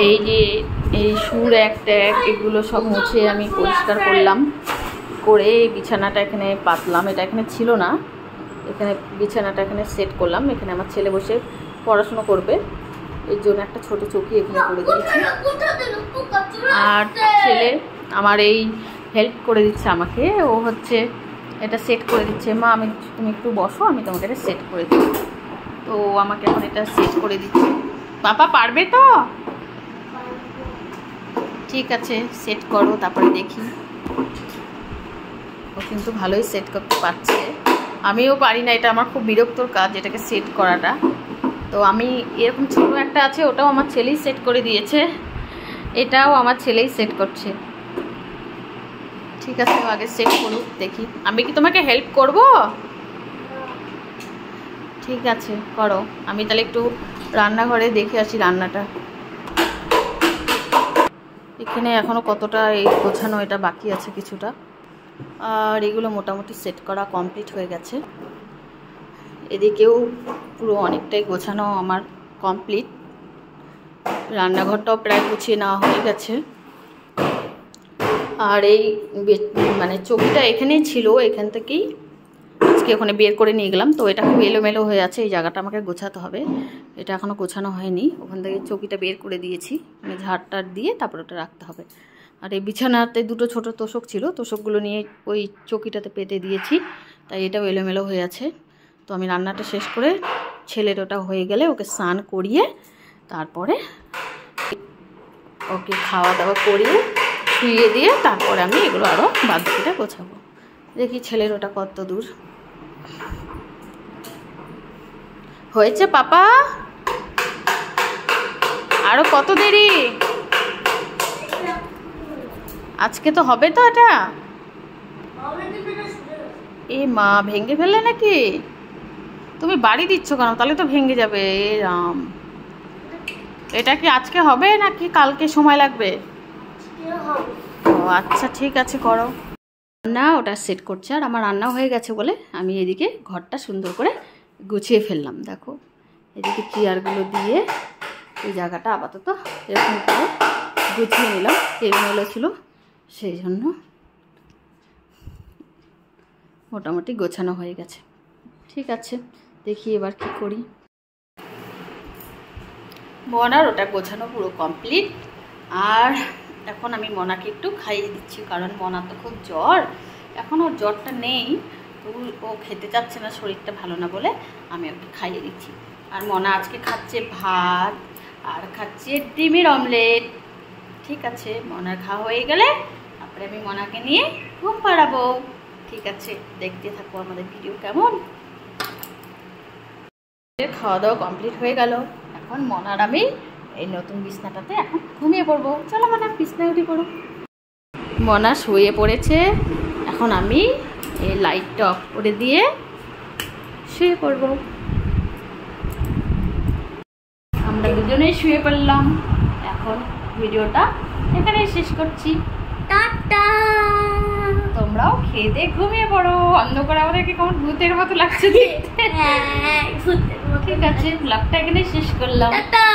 এই যে এই সুর এক ট্যাগ এগুলো সব মুছে আমি পরিষ্কার করলাম, করে বিছানাটা এখানে পাতলাম। এটা এখানে ছিল না, এখানে বিছানাটা এখানে সেট করলাম। এখানে আমার ছেলে বসে পড়াশুনো করবে, এর জন্য একটা ছোট চৌকি এখানে করে দিয়েছি। আর ছেলে আমার এই হেল্প করে দিচ্ছে আমাকে, ও হচ্ছে এটা সেট করে দিচ্ছে। মা তুমি একটু বসো, আমি তোমাকে এটা সেট করে দিই। তো আমাকে এখন এটা সেট করে দিচ্ছে। পাপা পারবে তো? ঠিক আছে, সেট করো, তারপরে দেখি। ও কিন্তু ভালোই সেট করতে পারছে, আমিও পারি না। এটা আমার খুব বিরক্তর কাজ, এটাকে সেট করাটা। তো আমি এরকম ছোট একটা আছে, ওটাও আমার ছেলেই সেট করে দিয়েছে, এটাও আমার ছেলেই সেট করছে। ঠিক আছে, আগে সেট করুক, দেখি। আমি কি তোমাকে হেল্প করব? ঠিক আছে, করো। আমি তাহলে একটু রান্নাঘরে দেখে আসি রান্নাটা। এখানে এখনও কতটা এই গোছানো এটা বাকি আছে কিছুটা, আর এগুলো মোটামুটি সেট করা কমপ্লিট হয়ে গেছে। এদিকেও পুরো অনেকটাই গোছানো আমার কমপ্লিট। রান্নাঘরটাও প্রায় গুছিয়ে নেওয়া হয়ে গেছে। আর এই মানে চৌকিটা এখানেই ছিল, এখান থেকেই আজকে ওখানে বের করে নিয়ে গেলাম। তো এটা খুব এলোমেলো হয়ে আছে, এই জায়গাটা আমাকে গোছাতে হবে। এটা এখনও গোছানো হয়নি, ওখান থেকে চৌকিটা বের করে দিয়েছি, মানে ঝাড়টার দিয়ে তারপর ওটা রাখতে হবে। আর এই বিছানাতে দুটো ছোট তোষক ছিল, তোষকগুলো নিয়ে ওই চৌকিটাতে পেতে দিয়েছি, তাই এটাও এলোমেলো হয়ে আছে। তো আমি রান্নাটা শেষ করে ছেলের ওটা হয়ে গেলে ওকে স্নান করিয়ে তারপরে ওকে খাওয়া দাওয়া করিয়ে শুইয়ে দিয়ে তারপরে আমি এগুলো আরও বাদবাকিটা গোছাবো। দেখি ছেলের ওটা কত দূর হয়েছে। পাপা আরো কত দেরি? আজকে তো হবে তো এটা? এ মা, ভেঙে ফেললে নাকি? তুমি বাড়ি দিচ্ছ কেন? তাহলে তো ভেঙে যাবে। এ রাম, এটা কি আজকে হবে নাকি কালকে সময় লাগবে? ও আচ্ছা, ঠিক আছে, করো। রান্না ওটা সেট করছে, আর আমার রান্না হয়ে গেছে বলে আমি এদিকে ঘরটা সুন্দর করে গুছিয়ে ফেললাম। দেখো, এদিকে চেয়ারগুলো দিয়ে ওই জায়গাটা আপাতত এরকম করে গুছিয়ে নিলাম, এলোমেলো ছিল সেই জন্য। মোটামুটি গোছানো হয়ে গেছে। ঠিক আছে, দেখি এবার কি করি। মনার ওটা গোছানো পুরো কমপ্লিট। আর এখন আমি মনাকে একটু খাইয়ে দিচ্ছি, কারণ মনার তো খুব জ্বর। এখন ওর জ্বরটা নেই, তবু ও খেতে চাচ্ছে না, শরীরটা ভালো না বলে আমি ওকে খাইয়ে দিচ্ছি। আর মনা আজকে খাচ্ছে ভাত আর খাচ্ছে ডিমের অমলেট। ঠিক আছে, মনার খাওয়া হয়ে গেলে তারপরে আমি মনাকে নিয়ে ঘুম পাড়াবো। ঠিক আছে, দেখতে থাকবো আমাদের ভিডিও কেমন। খাওয়া দাওয়া কমপ্লিট হয়ে গেল, এখন মনার আমি এই নতুন বিছনাটাতে এখন ঘুমিয়ে পড়বো। চলো মনা, বিছনায় উঠে পড়ো। মনা শুয়ে পড়েছে, এখন আমি এই লাইটটা অফ করে দিয়ে শুয়ে পড়বো। আমরা দুজনেই শুয়ে পড়লাম। এখন ভিডিওটা এখানেই শেষ করছি। টাটা। তোমরাও খেয়ে দিয়ে ঘুমিয়ে পড়ো। অন্ধকার আমাদেরকে কেমন ভূতের মতো লাগছে দেখতে। ঠিক আছে, ব্লগটা এখানে শেষ করলাম। টাটা।